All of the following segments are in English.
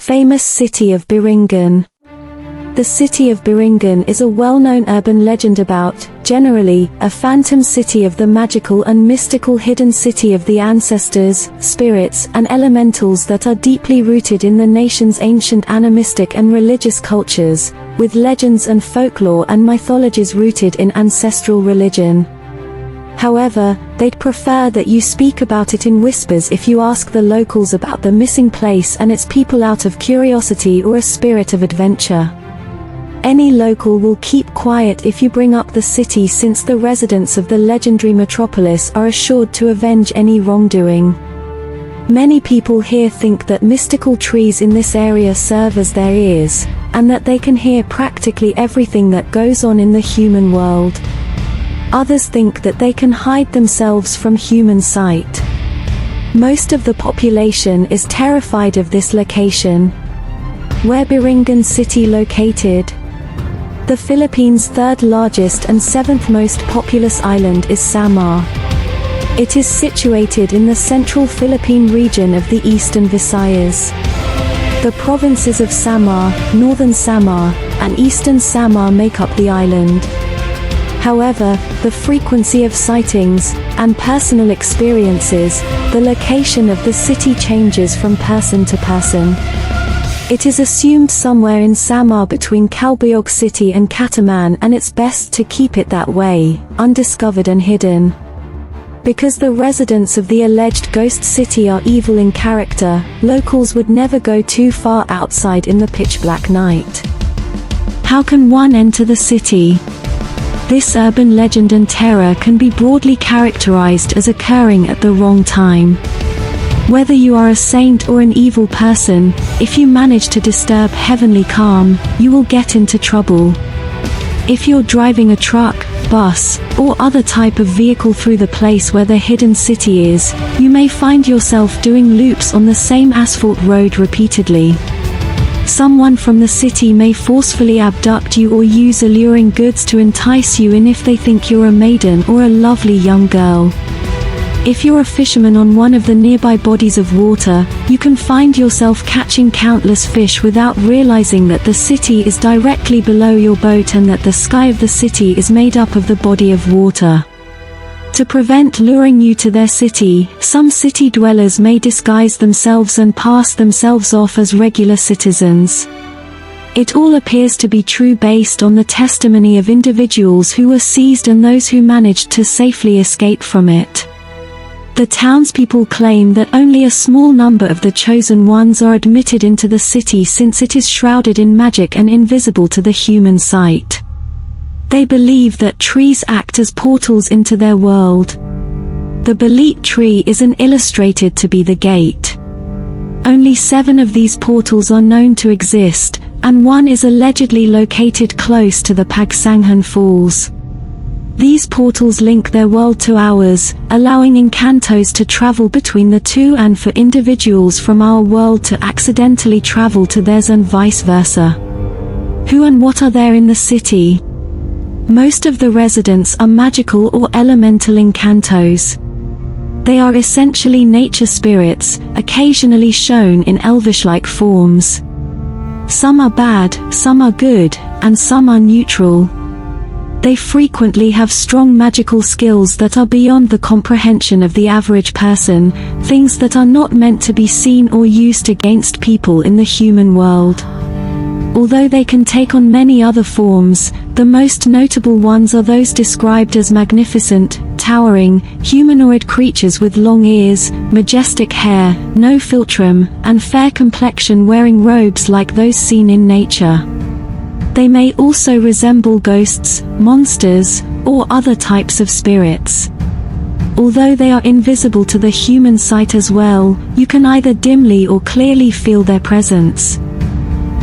Famous City of Biringan. The City of Biringan is a well-known urban legend about, generally, a phantom city of the magical and mystical hidden city of the ancestors, spirits, and elementals that are deeply rooted in the nation's ancient animistic and religious cultures, with legends and folklore and mythologies rooted in ancestral religion. However, they'd prefer that you speak about it in whispers if you ask the locals about the missing place and its people out of curiosity or a spirit of adventure. Any local will keep quiet if you bring up the city, since the residents of the legendary metropolis are assured to avenge any wrongdoing. Many people here think that mystical trees in this area serve as their ears, and that they can hear practically everything that goes on in the human world. Others think that they can hide themselves from human sight. Most of the population is terrified of this location. Where Biringan City located? The Philippines' third largest and seventh most populous island is Samar. It is situated in the central Philippine region of the Eastern Visayas. The provinces of Samar, Northern Samar, and Eastern Samar make up the island. However, the frequency of sightings, and personal experiences, the location of the city changes from person to person. It is assumed somewhere in Samar between Calbayog City and Cataman, and it's best to keep it that way, undiscovered and hidden. Because the residents of the alleged ghost city are evil in character, locals would never go too far outside in the pitch-black night. How can one enter the city? This urban legend and terror can be broadly characterized as occurring at the wrong time. Whether you are a saint or an evil person, if you manage to disturb heavenly calm, you will get into trouble. If you're driving a truck, bus, or other type of vehicle through the place where the hidden city is, you may find yourself doing loops on the same asphalt road repeatedly. Someone from the city may forcefully abduct you or use alluring goods to entice you in if they think you're a maiden or a lovely young girl. If you're a fisherman on one of the nearby bodies of water, you can find yourself catching countless fish without realizing that the city is directly below your boat and that the sky of the city is made up of the body of water. To prevent luring you to their city, some city dwellers may disguise themselves and pass themselves off as regular citizens. It all appears to be true based on the testimony of individuals who were seized and those who managed to safely escape from it. The townspeople claim that only a small number of the chosen ones are admitted into the city, since it is shrouded in magic and invisible to the human sight. They believe that trees act as portals into their world. The Balit tree is illustrated to be the gate. Only 7 of these portals are known to exist, and one is allegedly located close to the Pagsanghan Falls. These portals link their world to ours, allowing Encantos to travel between the two and for individuals from our world to accidentally travel to theirs and vice versa. Who and what are there in the city? Most of the residents are magical or elemental Encantos. They are essentially nature spirits, occasionally shown in elvish-like forms. Some are bad, some are good, and some are neutral. They frequently have strong magical skills that are beyond the comprehension of the average person, things that are not meant to be seen or used against people in the human world. Although they can take on many other forms, the most notable ones are those described as magnificent, towering, humanoid creatures with long ears, majestic hair, no philtrum, and fair complexion, wearing robes like those seen in nature. They may also resemble ghosts, monsters, or other types of spirits. Although they are invisible to the human sight as well, you can either dimly or clearly feel their presence.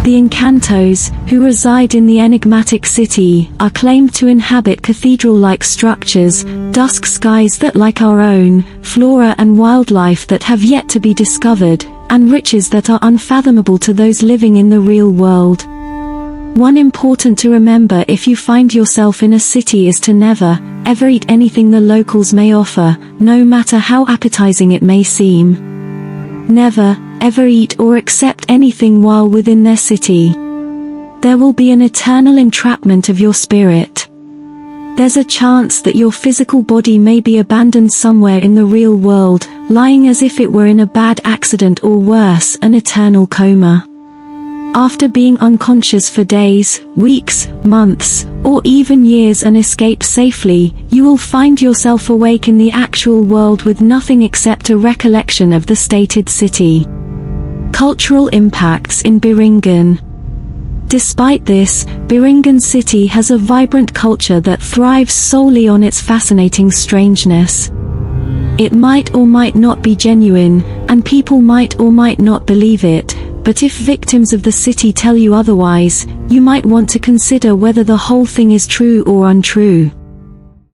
The Encantos, who reside in the enigmatic city, are claimed to inhabit cathedral-like structures, dusk skies that like our own, flora and wildlife that have yet to be discovered, and riches that are unfathomable to those living in the real world. One important to remember if you find yourself in a city is to never, ever eat anything the locals may offer, no matter how appetizing it may seem. Never, ever eat or accept anything while within their city. There will be an eternal entrapment of your spirit. There's a chance that your physical body may be abandoned somewhere in the real world, lying as if it were in a bad accident or worse, an eternal coma. After being unconscious for days, weeks, months, or even years and escape safely, you will find yourself awake in the actual world with nothing except a recollection of the stated city. Cultural impacts in Biringan. Despite this, Biringan city has a vibrant culture that thrives solely on its fascinating strangeness. It might or might not be genuine, and people might or might not believe it, but if victims of the city tell you otherwise, you might want to consider whether the whole thing is true or untrue.